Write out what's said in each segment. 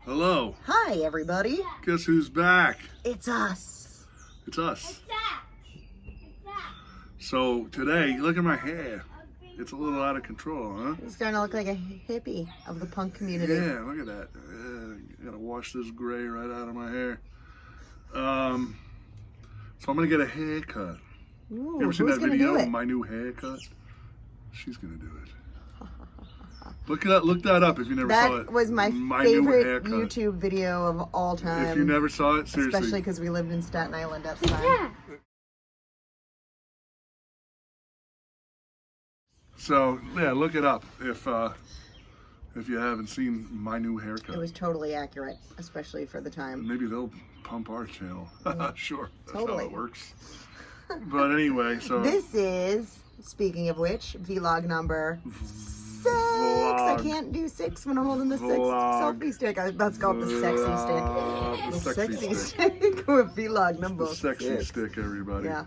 Hello. Hi, everybody. Guess who's back? It's us. It's us. So today, look at my hair. It's a little out of control, huh? You're starting to look like a hippie of the punk community. Yeah, look at that. Gotta wash this gray right out of my hair. So I'm gonna get a haircut. Ooh, You ever seen who's that gonna video do of it? my new haircut? She's gonna do it. Look that up if you never saw it. That was my new favorite haircut. YouTube video of all time. If you never saw it, seriously. Especially because we lived in Staten Island at the time. So yeah, look it up if you haven't seen my new haircut. It was totally accurate, especially for the time. Maybe they'll pump our channel. Sure, that's Totally. how it works. But anyway, so This is, speaking of which, vlog number 6. I can't do 6 when I'm holding the 6 selfie stick. That's called the sexy stick. The sexy stick with vlog number 6. Sexy stick, everybody. Yeah.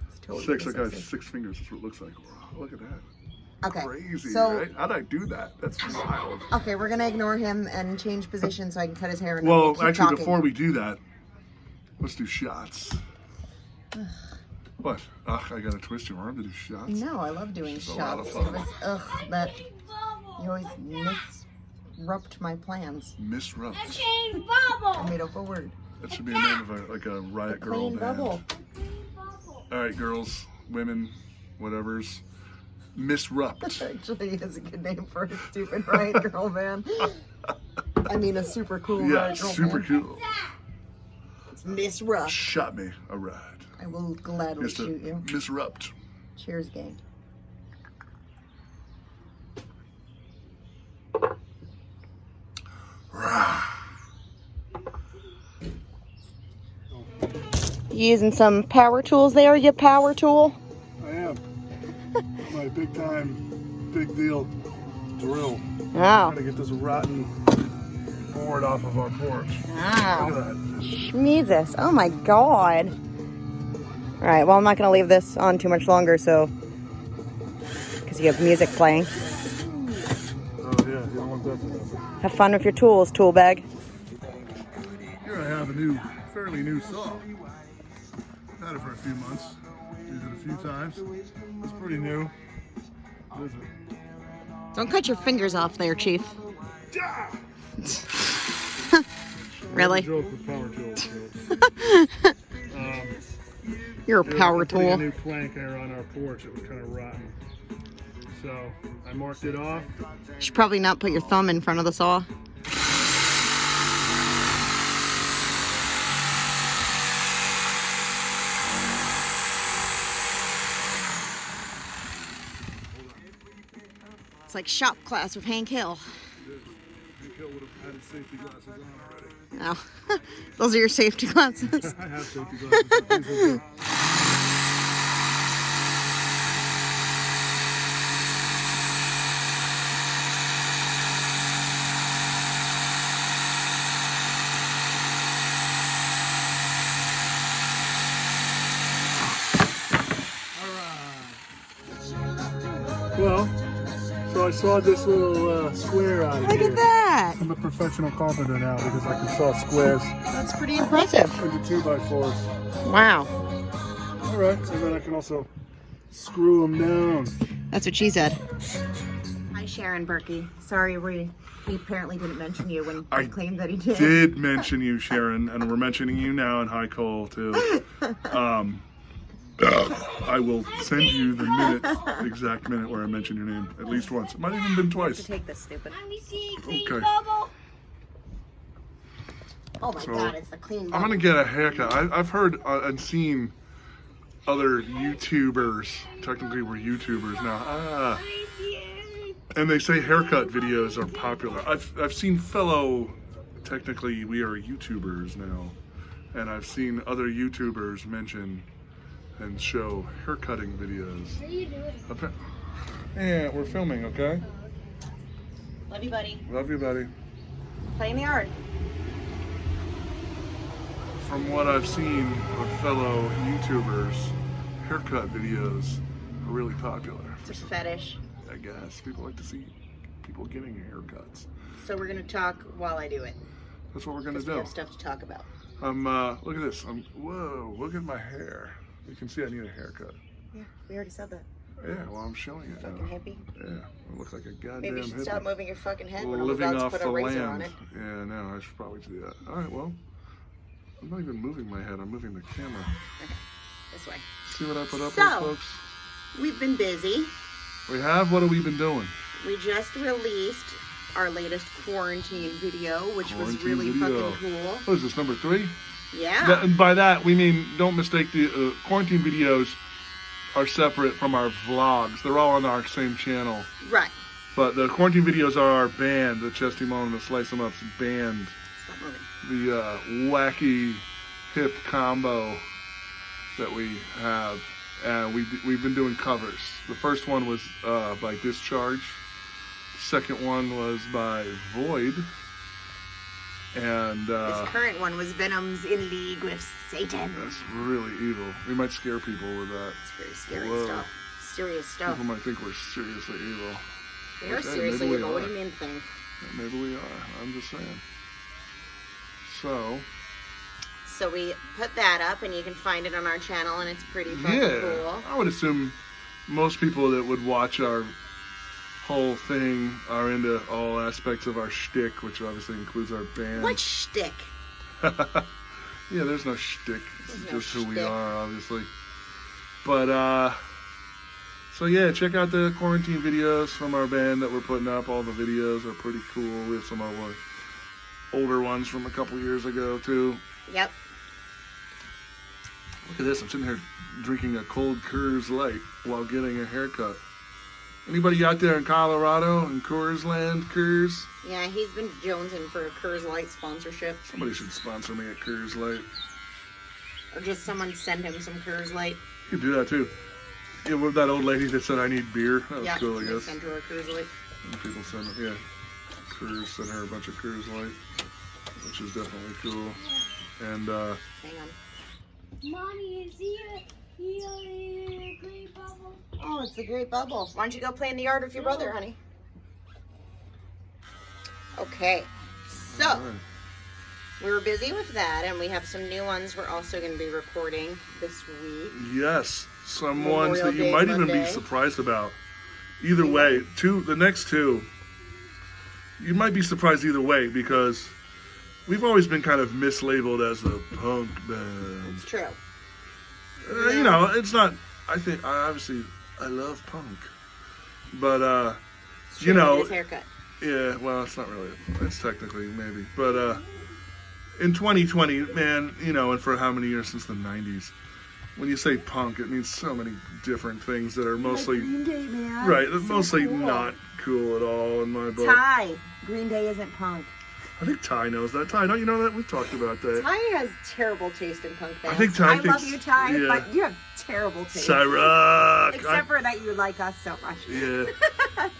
It's totally 6. I got sexy. 6 fingers. That's what it looks like. Wow, look at that. Okay. Crazy, So, right? How'd I do that? That's wild. okay, we're gonna ignore him and change position so I can cut his hair. And Well, keep actually, talking. before we do that, let's do shots. What? Ugh, I gotta twist your arm to do shots? No, I love doing It's a lot of shots. fun. It was, that you always misrupt my plans. Misrupt. I made up a word. That should be a name of a riot girl Clean band. bubble. All right, girls, women, whatever's. Misrupt. Actually, is a good name for a stupid riot girl band. I mean, a super cool Yeah, riot girl super band. cool. It's Misrupt. Shot me a ride. I will gladly Just shoot you. Misrupt. Cheers, gang. You using some power tools there, you power tool? I am. My big time, big deal drill. Wow. Gotta get this rotten board off of our porch. Wow. Look at that. Schmeezus. Oh my god. Alright, well, I'm not going to leave this on too much longer, so. Because you have music playing. Oh, yeah, you don't want that to happen. Have fun with your tools, tool bag. Here I have a fairly new saw. Had it for a few months. Used it a few times. It's pretty new. What is it? Don't cut your fingers off there, Chief. Yeah! Really? Joke with power tools. Folks. You're a power we're putting tool. a new plank here on our porch. It was kind of rotten. So I marked it off. You should probably not put your thumb in front of the saw. It's like shop class with Hank Hill. Hank Hill would have had his safety glasses on already. Oh, those are your safety glasses. I have safety glasses. Well, so I saw this little square out of Look here. at that. I'm a professional carpenter now because I can saw squares That's pretty impressive. into 2x4s. Wow. All right, and then I can also screw them down. That's what she said. Hi, Sharon Berkey. Sorry, he apparently didn't mention you when I he claimed that he did. Did mention you, Sharon, and we're mentioning you now in High Cole too. I will send you the exact minute where I mention your name at least once. It might have even been twice. Take this, stupid. Okay. Oh my So, god, it's the clean I'm bubble. gonna get a haircut. I've heard and seen other YouTubers. Technically, we're YouTubers now. And they say haircut videos are popular. I've seen fellow. Technically, we are YouTubers now, and I've seen other YouTubers mention and show haircutting videos. What are you doing? Yeah, we're filming, okay? Love you, buddy. Love you, buddy. Play in the yard. From what I've seen with fellow YouTubers, haircut videos are really popular. It's a fetish. I guess people like to see people getting haircuts. So we're gonna talk while I do it. That's what we're gonna We do. have stuff to talk about. Look at this. Whoa, look at my hair. You can see I need a haircut. Yeah, we already said that. Yeah, well, I'm showing it Fucking now. hippie. Yeah, I look like a goddamn Maybe you should hippie. stop moving your fucking head when I'm Living about to off put the a razor on land. it. Yeah, no, I should probably do that. All right, well, I'm not even moving my head. I'm moving the camera. Okay, this way. See what I put up So- with, folks? We've been busy. We have? What have we been doing? We just released our latest quarantine video, which was Quarantine really video. fucking cool. What is this, number 3? Yeah. And by that, we mean, don't mistake, the quarantine videos are separate from our vlogs. They're all on our same channel. Right. But the quarantine videos are our band, the Chesty Malone and the Slice 'em Ups band. Stop moving. The wacky hip combo that we have. And we've been doing covers. The first one was by Discharge. Second one was by Void. And This current one was Venom's In League with Satan. that's really evil. We might scare people with that. It's very scary Whoa. stuff. Serious stuff. People might think we're seriously evil. We are Okay, seriously maybe we evil. What are. do you mean think? Maybe we are. I'm just saying. So, So we put that up, and you can find it on our channel, and it's pretty fucking yeah. cool. I would assume most people that would watch our whole thing are into all aspects of our shtick, which obviously includes our band. What shtick? Yeah, there's no shtick. It's There's no just who we shtick. are, obviously. But, so yeah, check out the quarantine videos from our band that we're putting up. All the videos are pretty cool. We have some of our older ones from a couple years ago, too. Yep. Look at this. I'm sitting here drinking a cold Coors Light while getting a haircut. Anybody out there in Colorado, in Coors Land, Coors? Yeah, he's been jonesing for a Coors Light sponsorship. Somebody should sponsor me at Coors Light. Or just someone send him some Coors Light. You can do that, too. Yeah, with that old lady that said I need beer. That was Yeah, cool, I they guess. send her a Coors Light. And people send it, yeah. Coors sent her a bunch of Coors Light, which is definitely cool. And, Hang on. Mommy, is he a great bubble? Oh, it's a great bubble. Why don't you go play in the yard with your brother, honey? Okay. So, all right. we were busy with that, and we have some new ones we're also going to be recording this week. Yes, some Memorial ones that you Day might even be Monday. surprised about. Either way, the next two, you might be surprised either way because we've always been kind of mislabeled as a punk band. It's true. You know, it's not. Obviously, I love punk, but It's you true, know, his haircut. yeah. Well, it's not really. It's technically maybe, but in 2020, man, you know, and for how many years since the 90s, when you say punk, it means so many different things that are mostly Green Day, man. right, So mostly cool. not cool at all in my book. Ty. Green Day isn't punk. I think Ty knows that. Ty, don't you know that? We've talked about that. Ty has terrible taste in punk bands. I think Ty love thinks- you, Ty, yeah. but you have terrible taste. Cyrock. Except for that you like us so much. Yeah.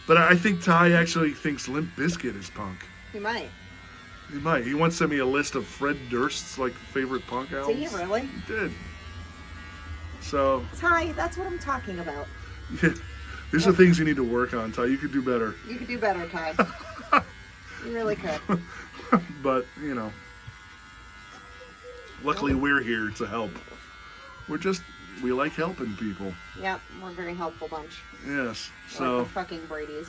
But I think Ty actually thinks Limp Bizkit is punk. He might. He might. He once sent me a list of Fred Durst's like favorite punk albums. Did he really? He did. So, Ty, that's what I'm talking about. yeah. These are things you need to work on, Ty. You could do better. You could do better, Ty. You really could. But, you know. Luckily we're here to help. We like helping people. Yep, we're a very helpful bunch. Yes. Like So, the fucking Brady's.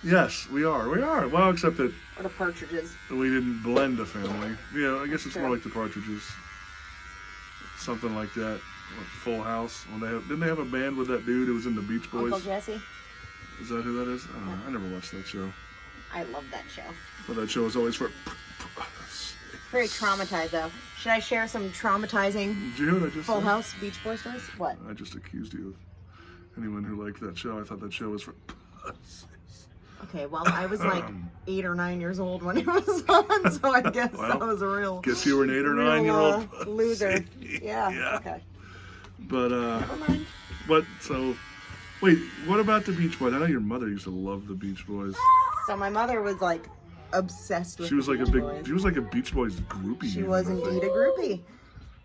yes, we are. We are. Well, except that Or the Partridges. we didn't blend a family. Yeah, I guess it's more Sure. like the Partridges. Something like that. Like Full House. When didn't they have a band with that dude who was in the Beach Boys? Uncle Jesse. Is that who that is? I never watched that show. I love that show. But that show was always for. Very traumatized, though. Should I share some traumatizing Dude, I just Full said? House Beach Boy stories? What? I just accused you of anyone who liked that show. I thought that show was for. Okay, well, I was like 8 or 9 years old when it was on, so I guess Well, that was a real, Guess you were an 8 or real, 9-year-old loser. pussy. Yeah, okay. But Never mind. wait, what about the Beach Boys? I know your mother used to love the Beach Boys. So my mother was like obsessed with She was the like Beach Boys. a Beach Boys groupie. She even, was I think. indeed a groupie.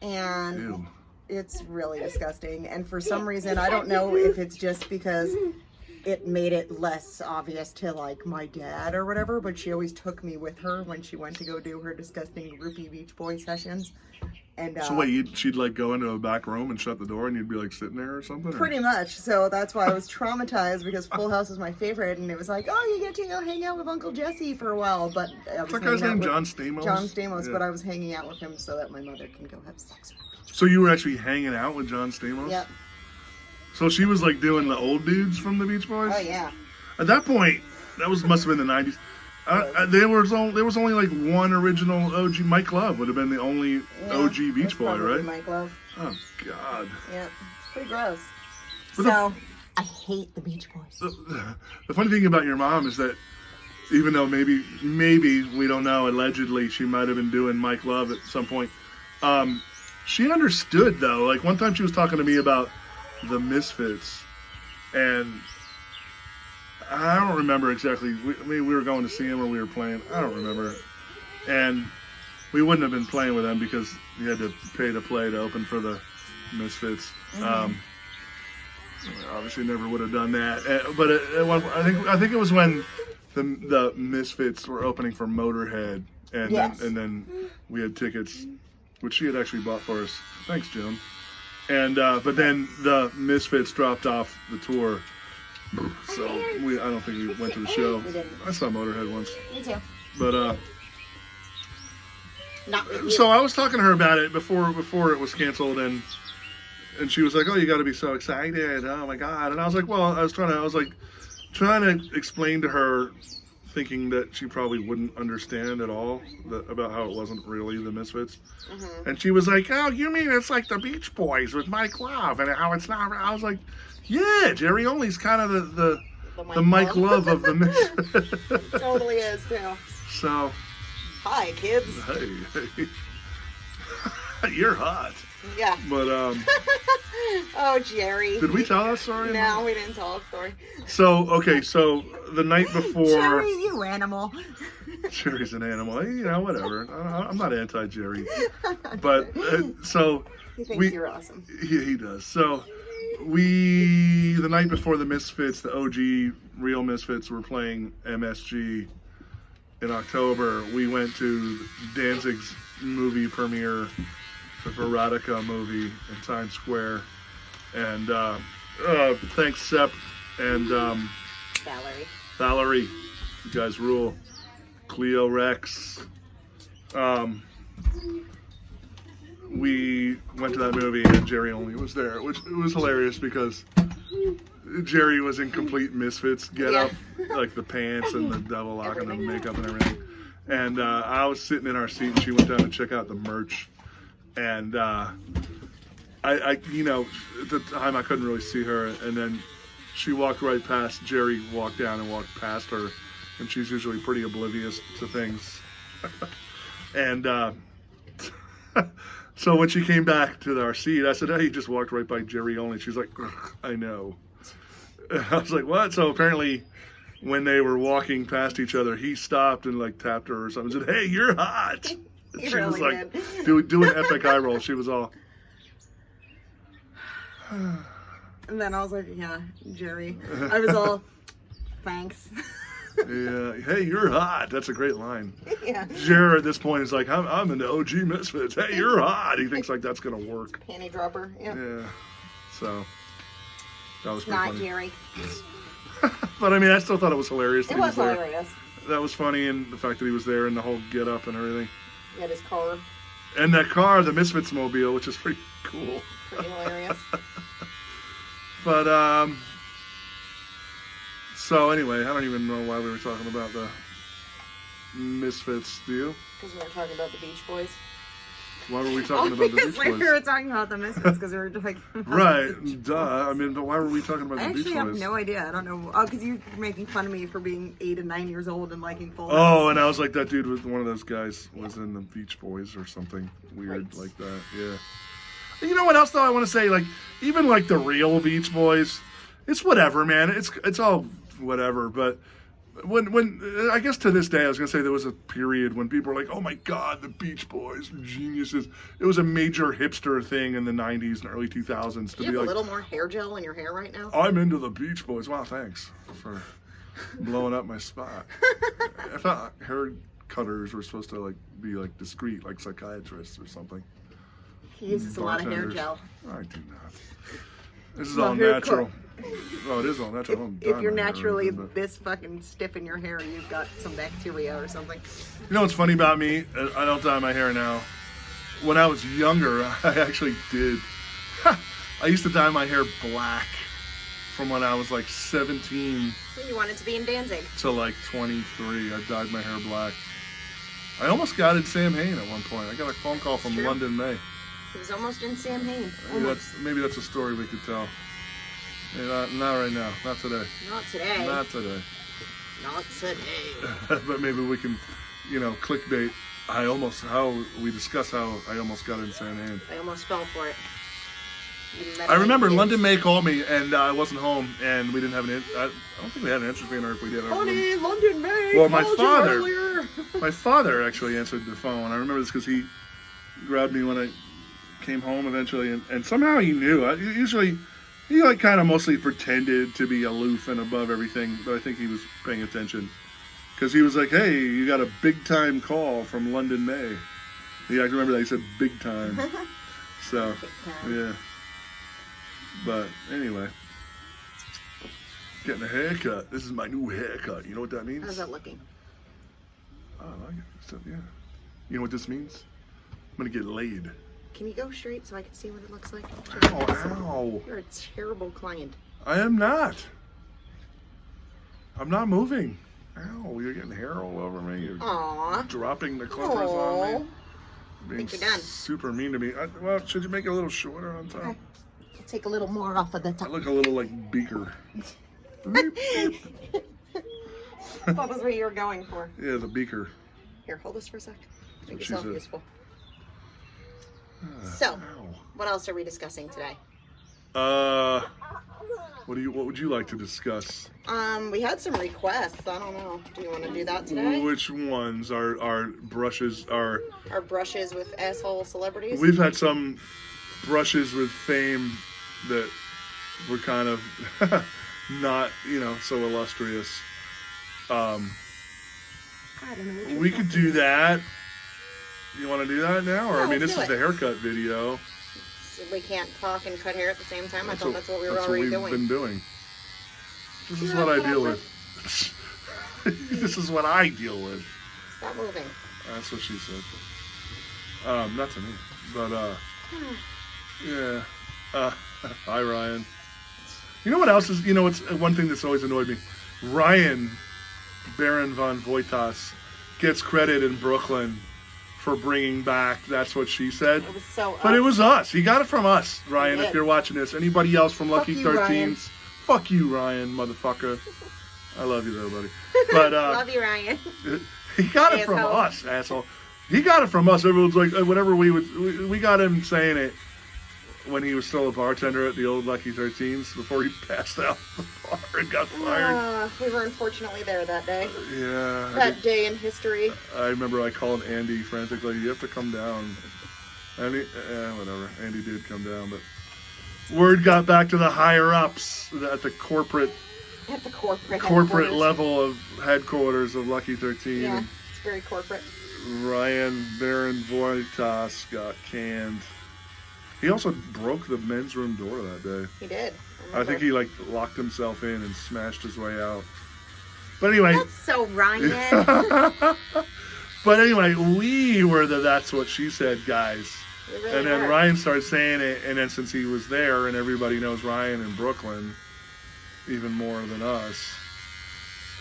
And Ew. it's really disgusting. And for some reason, I don't know if it's just because it made it less obvious to like my dad or whatever, but she always took me with her when she went to go do her disgusting groupie Beach Boy sessions. And So wait, she'd like go into a back room and shut the door, and you'd be like sitting there or something? pretty much. So that's why I was traumatized, because Full House was my favorite, and it was like, oh, you get to go hang out with Uncle Jesse for a while. But I was That guy's hanging out name with John Stamos? John Stamos, Yeah. but I was hanging out with him so that my mother can go have sex with him. So you were actually hanging out with John Stamos? Yep. So she was like doing the old dudes from the Beach Boys? Oh yeah. At that point, must have been the 90s. There was only like one original OG. Mike Love would have been the only OG Beach Boy, probably right? Mike Love. Oh God. Yep. It's pretty gross. But So I hate the Beach Boys. The funny thing about your mom is that even though maybe we don't know, allegedly she might have been doing Mike Love at some point, she understood though. Like one time she was talking to me about the Misfits, and I don't remember exactly. We were going to see him or we were playing. I don't remember. And we wouldn't have been playing with them because you had to pay to play to open for the Misfits. Obviously, never would have done that. But I think it was when the Misfits were opening for Motorhead, and Yes. then we had tickets, which she had actually bought for us. Thanks, June. And but then the Misfits dropped off the tour. So I don't think we went to the show. We didn't. I saw Motorhead once, Me too. but Not with you. so I was talking to her about it before it was canceled, and she was like, "Oh, you got to be so excited! Oh my God!" And I was like, "Well, I was trying to explain to her, thinking that she probably wouldn't understand at all about how it wasn't really the Misfits." And she was like, "Oh, you mean it's like the Beach Boys with Mike Love, and how it's not?" I was like, "Yeah, Jerry Only's kind of the Mike Love of the Misfits." Totally is too. So, Hi, kids. hey, you're hot. Yeah. But Oh, Jerry. did we tell that story? No, we didn't tell a story. So the night before, Jerry, you animal. Jerry's an animal. You know, whatever. I'm not anti-Jerry, but so He thinks you're awesome. he does. So the night before the Misfits, the OG real Misfits were playing MSG in October. We went to Danzig's movie premiere, the Veronica movie in Times Square, and thanks Sepp and Valerie, you guys rule. Cleo Rex. We went to that movie and Jerry Only was there, which it was hilarious because Jerry was in complete Misfits get up, like the pants and the double lock and the makeup and everything. And I was sitting in our seat and she went down to check out the merch. And I you know, at the time I couldn't really see her, and then she walked right past. Jerry walked down and walked past her, and she's usually pretty oblivious to things. And so when she came back to our seat, I said, "Hey, you just walked right by Jerry Only." She's like, "Ugh, I know." I was like, "What?" So apparently, when they were walking past each other, he stopped and like tapped her or something. And said, "Hey, you're hot." He She was really like, did. do an epic eye roll. She was all. And then I was like, yeah, Jerry. I was all, thanks. Yeah, hey, you're hot. That's a great line. Yeah. Jared at this point is like, I'm in the OG Misfits. Hey, you're hot. He thinks like that's gonna work. Panty dropper. Yeah. Yeah. So that was It's pretty not funny. Jerry. But I mean, I still thought it was hilarious that It he was was there. hilarious. That was funny, and the fact that he was there and the whole get up and everything. He had his car. And that car, the Misfits mobile, which is pretty cool. Pretty hilarious. But so anyway, I don't even know why we were talking about the Misfits. Do you? Because we were talking about the Beach Boys. Why were we talking about the because Beach we Boys? were talking about the Misfits because we were talking about Right, the Beach duh. Boys. I mean, but why were we talking about I the Beach actually have Boys? no idea. I don't know. Oh, because you're making fun of me for being 8 and 9 years old and liking Full House. Oh, and I was like, that dude was one of those guys was in the Beach Boys or something weird Right. like that. Yeah. And you know what else though? I want to say, like, even like the real Beach Boys, it's whatever, man. It's all whatever. But when I guess to this day, I was gonna say there was a period when people were like, "Oh my God, the Beach Boys were geniuses." It was a major hipster thing in the '90s and early 2000s to Do you be have like, a little more hair gel in your hair right now? "I'm into the Beach Boys." Wow, thanks for blowing up my spot. I thought hair cutters were supposed to like be like discreet, like psychiatrists or something. He uses a lot of hair Bartenders. gel. I do not. This is Well, all hair natural. Oh, it is all natural. I don't dye If you're my hair or naturally anything, but- this fucking stiff in your hair, you've got some bacteria or something. You know what's funny about me? I don't dye my hair now. When I was younger, I actually did. I used to dye my hair black from when I was like 17 So you wanted to be in Danzig. to like 23. I dyed my hair black. I almost got in Sam Hain at one point. I got a phone call from True. London May. He was almost in Sam Hain. Maybe that's a story we could tell. Yeah, not right now. Not today. Not today. Not today. Not today. But maybe we can, clickbait. How we discuss how I almost got in Sam Hain. I almost fell for it. I remember London May called me and I wasn't home and we didn't have I don't think we had an answer phone, or if we did. Honey, London May. Well, my called father- you earlier. My father actually answered the phone. I remember this because he grabbed me when I came home eventually, and somehow he knew. Usually, he like kind of mostly pretended to be aloof and above everything, but I think he was paying attention because he was like, "Hey, you got a big time call from London May." I remember that he said "big time." So, yeah. But anyway, getting a haircut. This is my new haircut. You know what that means? How's that looking? I like it. So, yeah. You know what this means? I'm gonna get laid. Can you go straight so I can see what it looks like? Ow. You're a terrible client. I am not. I'm not moving. Ow, you're getting hair all over me. You're Aww. dropping the clippers on me. Being think you're done. super mean to me. Well, should you make it a little shorter on top? Okay. Take a little more off of the I top. look a little like Beaker. That was what you were going for. Yeah, the Beaker. Here, hold this for a sec. Make what she yourself said. useful. So, Ow. what else are we discussing today? What would you like to discuss? We had some requests. I don't know. Do you want to do that today? Which ones are brushes are? Our brushes with asshole celebrities? We've had some brushes with fame that were kind of not, so illustrious. I don't know what you're We could do that. You want to do that now? Or, Yeah, I mean, let's this do is it. the haircut video. So we can't talk and cut hair at the same time? I thought that's what we were already we've doing. been doing. This is Yeah, what I deal whatever. with. This is what I deal with. Stop moving. That's what she said. Not to me. But, yeah. Hi, Ryan. You know what else is, it's one thing that's always annoyed me? Ryan Baron von Voitas gets credit in Brooklyn for bringing back That's What She Said. It was so But it was us. He got it from us, Ryan, He if did. you're watching this. Anybody else from Lucky you, Ryan. 13s? Fuck you, Ryan, motherfucker. I love you though, buddy. But Love you, Ryan. he got it from Asshole. us, asshole. He got it from us. Everyone's like, whenever we got him saying it when he was still a bartender at the old Lucky 13s before he passed out the bar and got fired. We were unfortunately there that day. Yeah. That day in history. I remember I called Andy frantically, you have to come down. Andy, whatever. Andy did come down, but word got back to the higher ups at the corporate At the corporate headquarters. level of headquarters of Lucky 13. Yeah, it's very corporate. Ryan Baron Voitas got canned. He also broke the men's room door that day. He did. I think he locked himself in and smashed his way out. But anyway. That's so Ryan. But anyway, we were the That's What She Said guys. We really And then were. Ryan started saying it, and then since he was there and everybody knows Ryan in Brooklyn even more than us,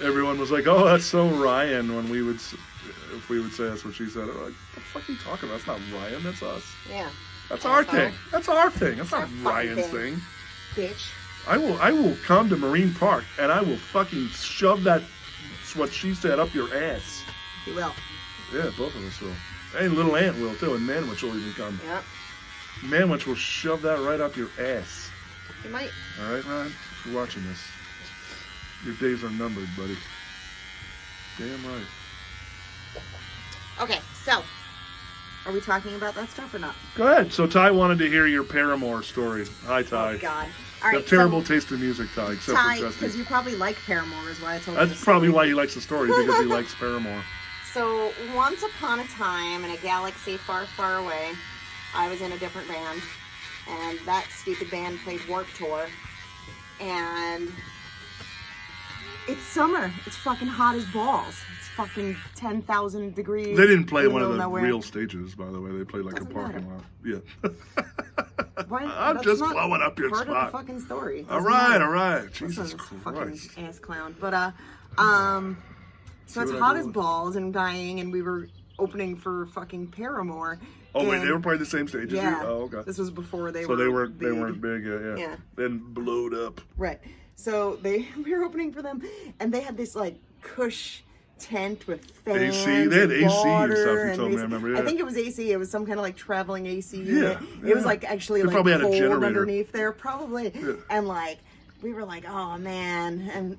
everyone was like, "Oh, that's so Ryan." When if we would say That's What She Said, I'm like, "What the fuck are you talking about? That's not Ryan. That's us. Yeah. That's our Asshole. thing. That's our thing. That's not our fucking Ryan's thing. thing." Bitch. I will come to Marine Park and I will fucking shove That's What She Said up your ass. He will. Yeah, both of us will. And little Ant will too, and Manwich will even come. Yeah. Manwich will shove that right up your ass. He might. All right, Ryan? If you're watching this, your days are numbered, buddy. Damn right. Okay, so are we talking about that stuff or not? Go ahead. So Ty wanted to hear your Paramore story. Hi, Ty. Oh God! You All right, have terrible so, taste in music, Ty, except Ty, for Chesty. because you probably like Paramore, is why I told you. That's probably why he likes the story, because he likes Paramore. So once upon a time, in a galaxy far, far away, I was in a different band, and that stupid band played Warped Tour, and it's summer. It's fucking hot as balls. It's fucking 10,000 degrees. They didn't play in one of middle the nowhere. real stages, by the way. They played like Doesn't a parking matter. lot. Yeah. Why? I'm That's just not blowing up your part spot. of the fucking story. It All doesn't right, matter. all right. This Jesus one's a Christ. fucking ass clown. But so See it's what I hot do as with- balls and dying, and we were opening for fucking Paramore. Oh wait, and- they were playing the same stage as Yeah. you? Oh, okay. This was before they So were. they big. weren't big, yeah. Yeah. Then blowed up. Right. So we were opening for them, and they had this like cush tent with fans. AC. They had and AC and water stuff, you and told me, I these- remember, yeah. I think it was AC. It was some kind of like traveling AC. Yeah, unit. It was yeah. like actually They like probably had a cold generator. underneath there, probably. Yeah. And like we were like, oh man, and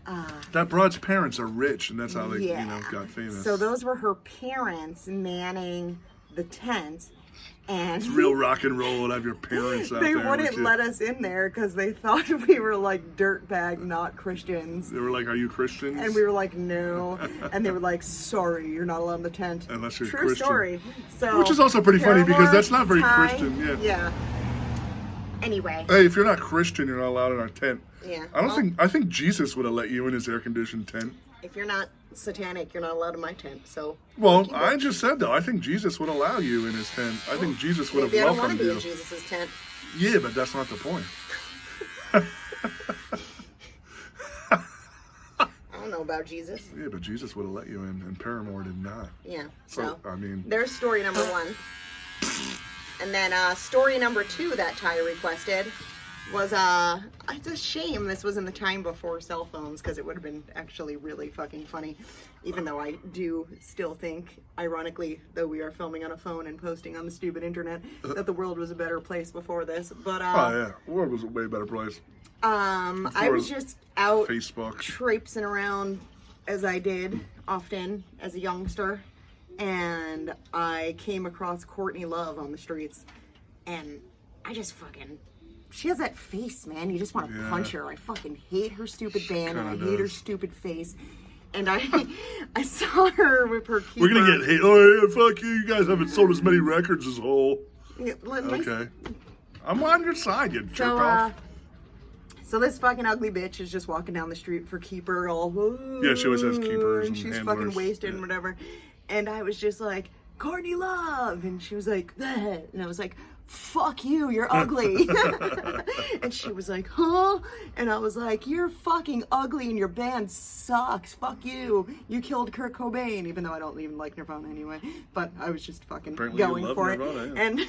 That broad's parents are rich, and that's how they, yeah. got famous. So those were her parents manning the tent, and It's real rock and roll and have your parents out they there. wouldn't with you. let us in there because they thought we were like dirtbag, not Christians. They were like, "Are you Christians?" And we were like, no. And they were like, sorry, you're not allowed in the tent. Unless you're True Christian. story. So, Which is also pretty funny because Paramore, that's not very Ty, Christian, yeah. Yeah. Anyway. Hey, if you're not Christian, you're not allowed in our tent. Yeah. I think Jesus would have let you in his air-conditioned tent. If you're not satanic, you're not allowed in my tent. So. Well, I just said though, I think Jesus would allow you in his tent. I think Jesus would have Maybe I don't want welcomed to be you. in Jesus' tent. Yeah, but that's not the point. I don't know about Jesus. Yeah, but Jesus would have let you in, and Paramore did not. Yeah. So, I mean, There's story number one. And then story number two that Ty requested was, it's a shame this was in the time before cell phones because it would have been actually really fucking funny. Even though I do still think, ironically, though we are filming on a phone and posting on the stupid internet, that the world was a better place before this. But, oh yeah, the world was a way better place. I was just out Facebook. traipsing around as I did often as a youngster, and I came across Courtney Love on the streets, and I just fucking, she has that face, man. You just want to Yeah. punch her. I fucking hate her stupid band, and I kinda hate her does. stupid face. And I saw her with her keeper. We're gonna get hate. Oh yeah, fuck you! You guys haven't sold as many records as whole. Yeah, Okay, I'm on your side, you jerk So, off. so this fucking ugly bitch is just walking down the street for keeper, all Yeah, she always has keepers and and she's handlers. fucking wasted Yeah. and whatever. And I was just like, Courtney Love, and she was like, "Bleh." And I was like, fuck you, you're ugly. And she was like, huh? And I was like, you're fucking ugly and your band sucks. Fuck you. You killed Kurt Cobain, even though I don't even like Nirvana anyway. But I was just fucking Apparently you going love for Nirvana, it. yeah. And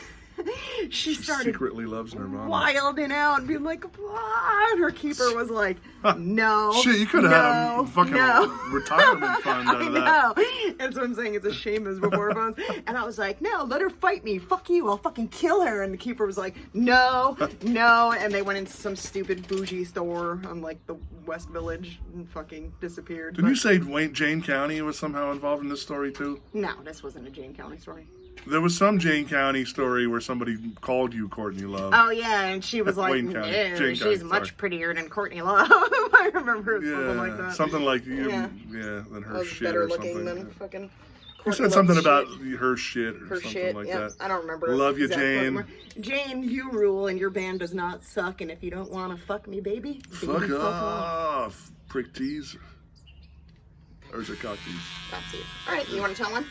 she started Secretly loves Nirvana. wilding out and being like, "What?" And her keeper was like, no. Shit, you could have had a fucking retirement fund out I of that. know. That's what I'm saying. It's a shame as before bones. And I was like, no, let her fight me. Fuck you. I'll fucking kill her. And the keeper was like, no, no. And they went into some stupid bougie store on like the West Village and fucking disappeared. Didn't you say Jane County was somehow involved in this story too? No, this wasn't a Jane County story. There was some Jane County story where somebody called you Courtney Love. Oh yeah, and she was like, Wayne no, County. Jane she's County, much sorry. prettier than Courtney Love. I remember something like that. something like you, Yeah. than her I was shit better or looking something. than fucking You Courtney said something Love's about shit. her shit or Her something shit, like yeah. that. I don't remember. Love you, exact Jane. quote anymore. Jane, you rule, and your band does not suck. And if you don't want to fuck me, baby, Fuck off, prick tease. Or is it cock tease? That's you. All right, you want to tell one?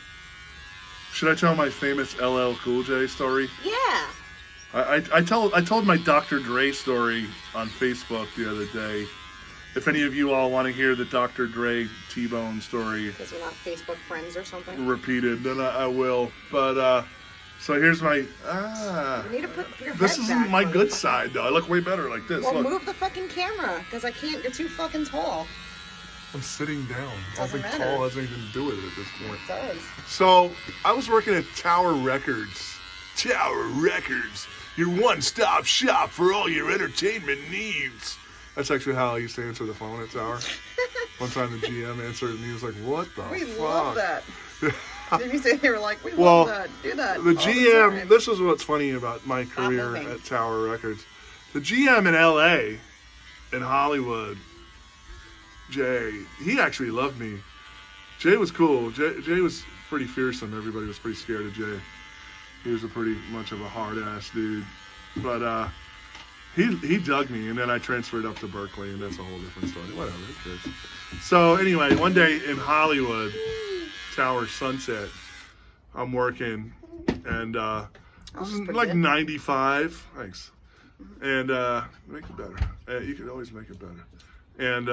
Should I tell my famous LL Cool J story? Yeah. I told my Dr. Dre story on Facebook the other day. If any of you all want to hear the Dr. Dre TBone story Because we're not Facebook friends or something. repeated, then I will. But so here's my You need to put your head This isn't back my on good the- side though. I look way better like this. Well, Look, move the fucking camera, because I can't. You're too fucking tall. I'm sitting down. I Doesn't think matter. tall has anything to do with it at this point. It does. So I was working at Tower Records. Tower Records, your one-stop shop for all your entertainment needs. That's actually how I used to answer the phone at Tower. One time the GM answered and he was like, what the We fuck? love that. Didn't you say they were like, we Well, love that, do that? The all GM, time. this is what's funny about my career moving. at Tower Records. The GM in LA, in Hollywood, Jay, he actually loved me. Jay was cool. Jay was pretty fearsome. Everybody was pretty scared of Jay. He was a pretty much of a hard ass dude. But he dug me, and then I transferred up to Berkeley, and that's a whole different story. Whatever, who cares? So anyway, one day in Hollywood, Tower Sunset, I'm working, and this is pretty like good. 95. Thanks. And make it better. You could always make it better. And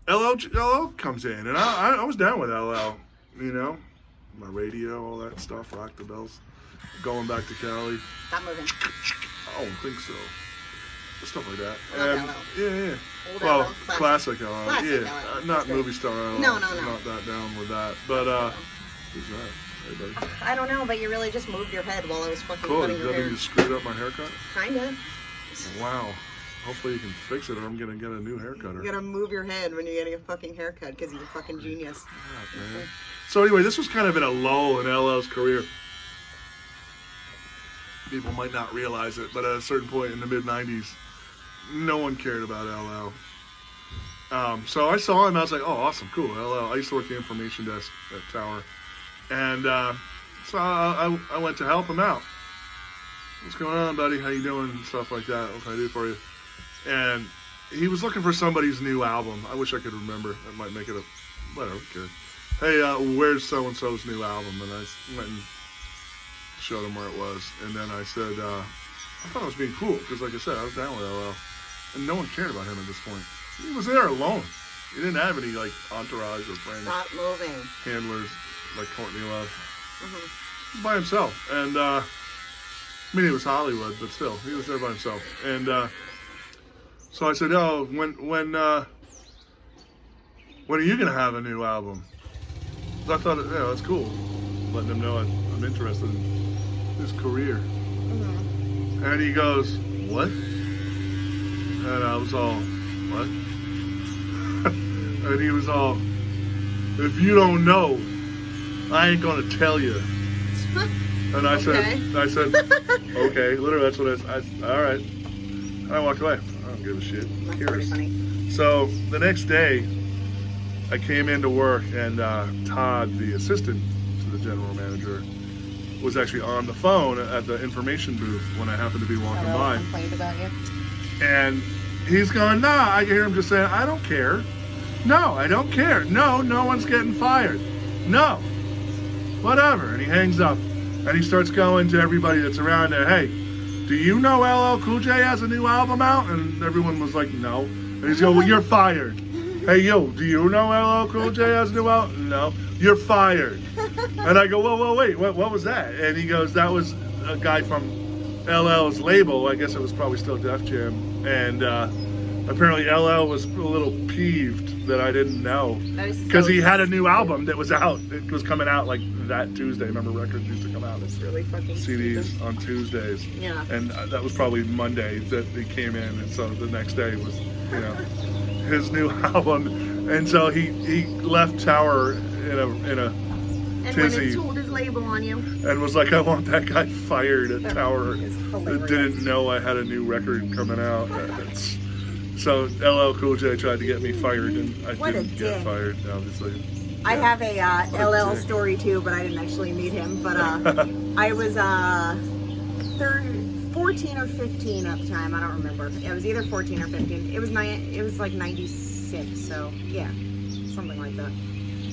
LL comes in, and I was down with LL, you know, my radio, all that stuff, Rock the Bells, going back to Cali. Stop moving. I don't think so. Stuff like that. I love And, LL. yeah. Old Well, LL, classic LL. Classic yeah. LL. Not That's movie good. star LL. No. Not that down with that. But, who's that? Hey, buddy. I don't know, but you really just moved your head while I was fucking Cool. cutting Does your that mean hair. you screwed up my haircut? Kinda. Wow. Hopefully you can fix it, or I'm gonna get a new haircutter. You gotta move your head when you're getting a fucking haircut because you're a fucking genius. God, man. So anyway, this was kind of in a lull in LL's career. People might not realize it, but at a certain point in the mid-90s, no one cared about LL. So I saw him, I was like, oh, awesome, cool, LL. I used to work the information desk at Tower. And so I went to help him out. What's going on, buddy? How you doing? And stuff like that. What can I do for you? And he was looking for somebody's new album. I wish I could remember. That might make it a... Whatever, who cares? Hey, where's so-and-so's new album? And I went and showed him where it was. And then I said, I thought it was being cool. Because like I said, I was down with LL. And no one cared about him at this point. He was there alone. He didn't have any, like, entourage or friends, Stop moving. handlers, like Courtney Love. Mhm. He was by himself. And, I mean, it was Hollywood, but still, he was there by himself. And so I said, "Oh, when are you gonna have a new album?" 'Cause I thought, yeah, that's cool, letting him know I'm interested in his career. Mhm. And he goes, "What?" And I was all, "What?" And he was all, "If you don't know, I ain't gonna tell you." And I said, okay, literally that's what I said. All right. And I walked away. I don't give a shit. Who That's pretty cares? funny. So the next day, I came into work, and Todd, the assistant to the general manager, was actually on the phone at the information booth when I happened to be walking LL by. complained about you. And he's going, nah, I hear him just saying, I don't care. No, I don't care. No, no one's getting fired. No. Whatever. And he hangs up. And he starts going to everybody that's around there, hey, do you know LL Cool J has a new album out? And everyone was like, no. And he's going, well, you're fired. Hey, yo, do you know LL Cool J has a new album? No. You're fired. And I go, whoa, wait, what was that? And he goes, that was a guy from LL's label. I guess it was probably still Def Jam. And apparently LL was a little peeved that I didn't know. Because he had a new album that was out. It was coming out like that Tuesday. Remember, records used to come out. It's really fucking CDs stupid. on Tuesdays. Yeah. And that was probably Monday that it came in. And so the next day was, you know, his new album. And so he left Tower in a And when tizzy it told his label on you. and was like, I want that guy fired at That Tower is that hilarious. didn't know I had a new record coming out. So LL Cool J tried to get me fired, and I What a didn't get dick. fired, obviously. I have a What a LL dick. story too, but I didn't actually meet him. But I was 14 or 15 at the time. I don't remember. It was either 14 or 15. It was like 96. So yeah, something like that.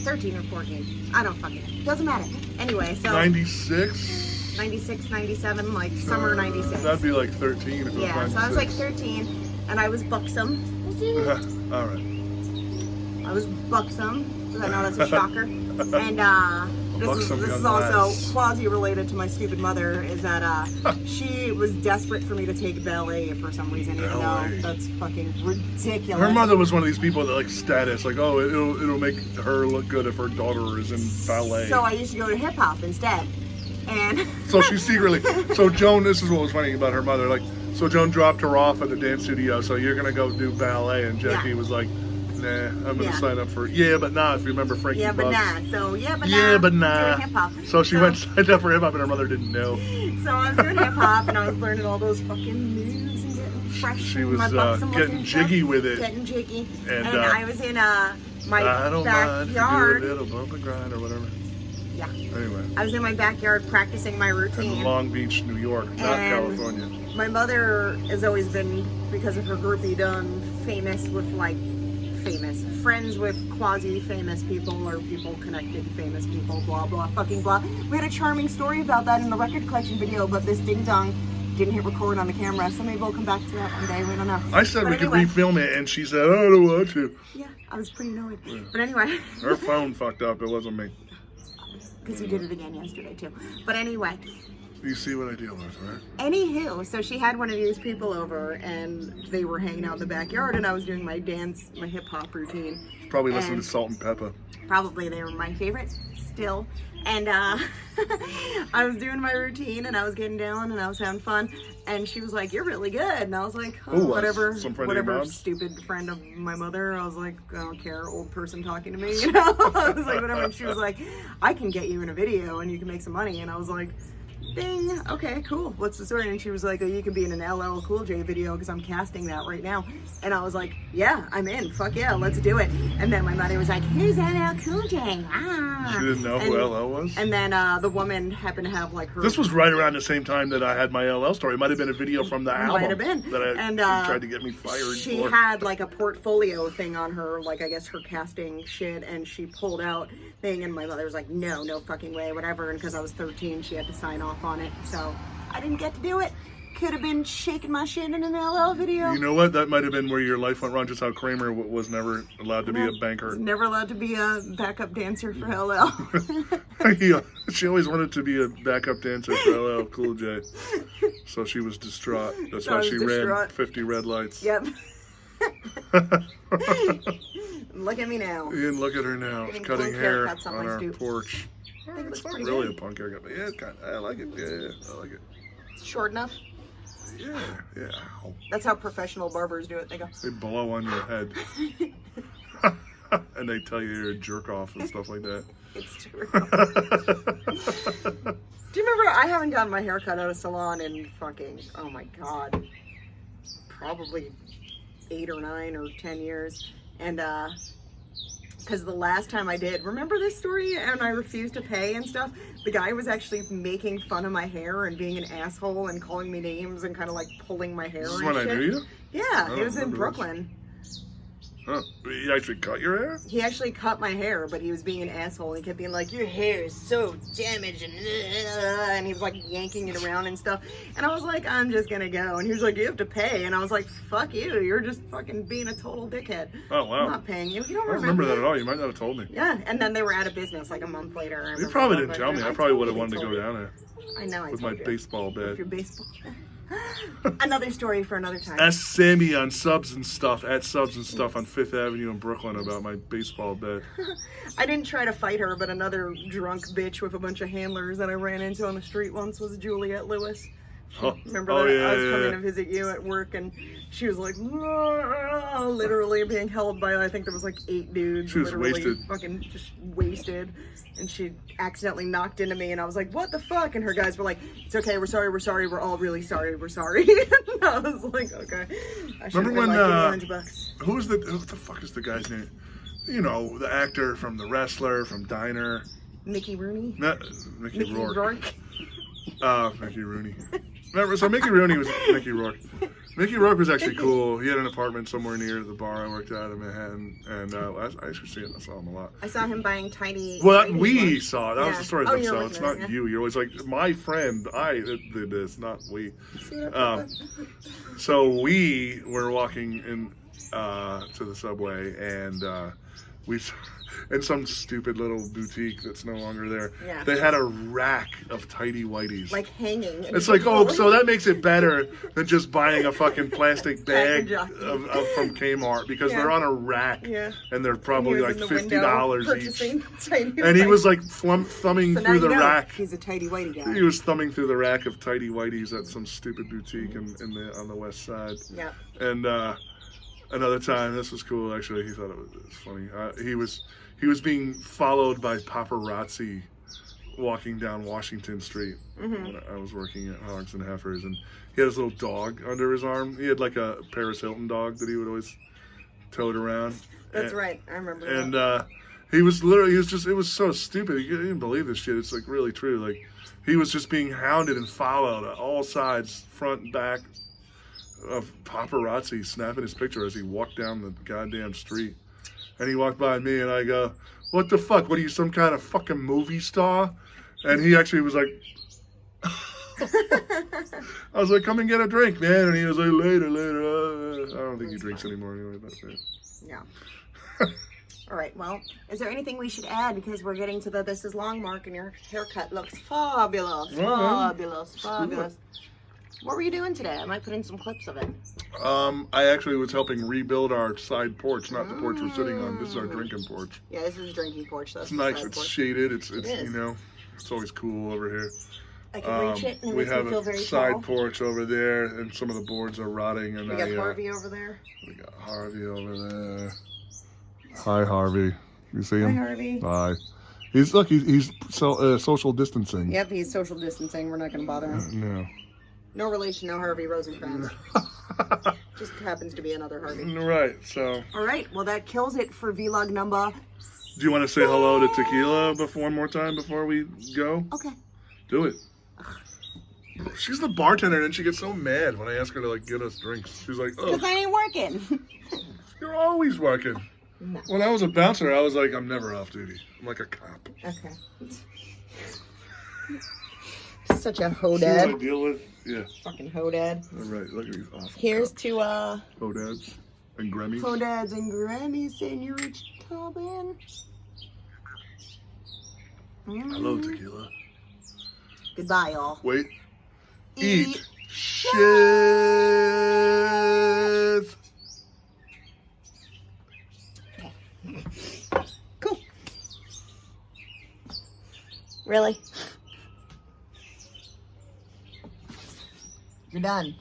13 or 14. I don't fucking know. Doesn't matter. Anyway, so 96? 96, 97, like summer 96. That'd be like 13 if it was Yeah, 96. so I was like 13, and I was buxom. All right. I was buxom, because I know that's a shocker. And this Buxom is young also lass. quasi-related to my stupid mother, is that she was desperate for me to take ballet for some reason, even though Ballet. that's fucking ridiculous. Her mother was one of these people that like status, like, oh, it'll make her look good if her daughter is in ballet. So I used to go to hip-hop instead. And So she secretly, so Joan, this is what was funny about her mother, like, so Joan dropped her off at the dance studio, so you're gonna go do ballet, and Jackie Yeah. was like, Nah, I'm gonna Yeah. sign up for Yeah But Nah. If you remember Frankie Yeah, but Bugs. nah. So yeah, but nah. Yeah But I'm Nah. doing hip hop. So she went and signed up for hip hop, and her mother didn't know. So I was doing hip hop, and I was learning all those fucking moves and getting fresh. She in was my buxom getting looking jiggy stuff. with it. Getting jiggy. And, I was in my I don't mind if backyard. you do a little bump and grind or whatever. Yeah. Anyway. I was in my backyard practicing my routine. In Long Beach, New York, not And California. My mother has always been, because of her groupie done, famous with friends with quasi-famous people or people connected famous people, blah, blah, fucking blah. We had a charming story about that in the record collection video, but this ding-dong didn't hit record on the camera, so maybe we'll come back to that one day, we don't know. I said But we anyway, could refilm it, and she said, I don't want to. Yeah, I was pretty annoyed. Yeah. But anyway. Her phone fucked up, it wasn't me. Because you did it again yesterday, too. But ananyway. You see what I deal with, right? Anywho, so she had one of these people over, and they were hanging out in the backyard, and I was doing my hip-hop routine. Probably listening to Salt and Pepper. Probably they were my favorite still. And I was doing my routine, and I was getting down, and I was having fun. And she was like, "You're really good." And I was like, "Oh, Ooh, whatever, some friend of your whatever, mom's? stupid friend of my mother." I was like, "I don't care, old person talking to me." You know, I was like, whatever. And she was like, "I can get you in a video, and you can make some money." And I was like, ding, okay, cool, what's the story? And she was like, "Oh, you can be in an LL Cool J video because I'm casting that right now." And I was like, "Yeah, I'm in, fuck yeah, let's do it." And then my mother was like, "Who's LL Cool J?" Ah. She didn't know who LL was? And then the woman happened to have like her... This was right around the same time that I had my LL story. It might have been a video from the album. Might have been. That I tried to get me fired She for. had like a portfolio thing on her, like I guess her casting shit, and she pulled out thing, and my mother was like, no fucking way, whatever. And because I was 13, she had to sign off on it, so I didn't get to do it. Could have been shaking my shit in an LL video. You know what? That might have been where your life went wrong, just how Kramer was never allowed to be a banker. Never allowed to be a backup dancer for LL. She always wanted to be a backup dancer for LL Cool J. So she was distraught. That's why she ran 50 red lights. Yep. Look at me now. And look at her now, Getting cutting punk hair haircuts on on my our stoop. porch. I think it It's looks not pretty really good. a punk haircut, but yeah, it's kind of, I like it. Yeah, I like it. Short enough. Yeah. Ow. That's how professional barbers do it. They go, They blow on your head. And they tell you you're a jerk off and stuff like that. it's true. Do you remember, I haven't gotten my hair cut at a salon in fucking, oh my god, probably 8 or 9 or 10 years. And because the last time I did, remember this story? And I refused to pay and stuff. The guy was actually making fun of my hair and being an asshole and calling me names and kind of like pulling my hair. This is and when I shit. knew you? Yeah, I it was in don't remember Brooklyn. Huh. You actually cut your hair? He actually cut my hair, but he was being an asshole. He kept being like, "Your hair is so damaged," and he was like yanking it around and stuff. And I was like, "I'm just gonna go." And he was like, "You have to pay." And I was like, "Fuck you! You're just fucking being a total dickhead. Oh, wow. I'm not paying you. You don't I don't remember that at all. You might not have told me. Yeah." And then they were out of business like a month later. You probably didn't tell me. I probably would have wanted to go down there I know. I with my told you. baseball With bat. your baseball. Another story for another time. Ask Sammy on Subs and Stuff, at Subs and Stuff on 5th Avenue in Brooklyn about my baseball bat. I didn't try to fight her, but another drunk bitch with a bunch of handlers that I ran into on the street once was Juliette Lewis. Oh, Remember oh, that? yeah, I was coming yeah. to visit you at work, and she was like, literally being held by, I think there was like 8 dudes. She was literally wasted. Fucking just wasted. And she accidentally knocked into me, and I was like, "What the fuck?" And her guys were like, "It's okay, we're sorry, we're all really sorry, we're sorry." And I was like, "Okay." I should Remember have when, like, give me $100. who the fuck is the guy's name? You know, the actor from The Wrestler, from Diner. Mickey Rooney? Not Mickey Mickey Rourke. Rourke? Mickey Rooney. Remember, so Mickey Rooney was Mickey Rourke. Mickey Rourke was actually cool. He had an apartment somewhere near the bar I worked at in Manhattan, and I used to see it. I saw him a lot. I saw him buying tiny. Well, tiny we ones. saw it. That was Yeah. the story. Oh, That you're saw. looking It's at not it, yeah. you. You're always like, my friend. I did this, not we. See that? So we were walking in to the subway, and we in some stupid little boutique that's no longer there. Yeah. They had a rack of tidy whities. Like hanging. It's like, oh, so that makes it better than just buying a fucking plastic bag from Kmart, because Yeah. they're on a rack, Yeah. and they're And he probably was like in the window $50 each. purchasing tiny And he whities. was like thumbing So now through you the know rack. He's a tidy whitey guy. He was thumbing through the rack of tidy whities at some stupid boutique on the west side. Yeah. And another time, this was cool actually. He thought it was funny. He was being followed by paparazzi walking down Washington Street when I was working at Hogs and Heifers, and he had his little dog under his arm. He had like a Paris Hilton dog that he would always tote around. That's right. I remember that. And he was just, it was so stupid. You couldn't even believe this shit. It's like really true. Like he was just being hounded and followed at all sides, front and back, of paparazzi snapping his picture as he walked down the goddamn street. And he walked by me and I go, what the fuck? What are you, some kind of fucking movie star? And he actually was like, I was like, come and get a drink, man. And he was like, later. I don't think he drinks anymore anyway. But, yeah. All right, well, is there anything we should add? Because we're getting to the this is long mark and your haircut looks fabulous. Fabulous. What were you doing today? I might put in some clips of it. I actually was helping rebuild our side porch, not the porch we're sitting on. This is our drinking porch. Yeah, this is a drinking porch. That's It's nice. side It's porch. shaded. It's is. you know, it's always cool over here. I can reach it and it We makes me have feel a very side tall. porch over there, and some of the boards are rotting. And We got Harvey over there. We got Harvey over there. Hi, Harvey. You see him? Hi, Harvey. Bye. He's social distancing. Yep, he's social distancing. We're not going to bother him. No. No relation, no Harvey Rosencrantz. Just happens to be another Harvey. Right. So. All right. Well, that kills it for vlog number. Do you want to say hello to Tequila one more time before we go? Okay. Do it. She's the bartender, and she gets so mad when I ask her to like get us drinks. She's like, "Oh, Because I ain't working. you're always working." No. When I was a bouncer, I was like, "I'm never off duty. I'm like a cop." Okay. Such a See what I hodad. deal with? Yeah. Fucking hodad. All right. Look at these awful. Here's cops. to Hodads and Grammys. hodads and Grammys, Senorita Tobin. Hello, Tequila. Goodbye, y'all. Wait. Eat shit. Cool. Really? You're done.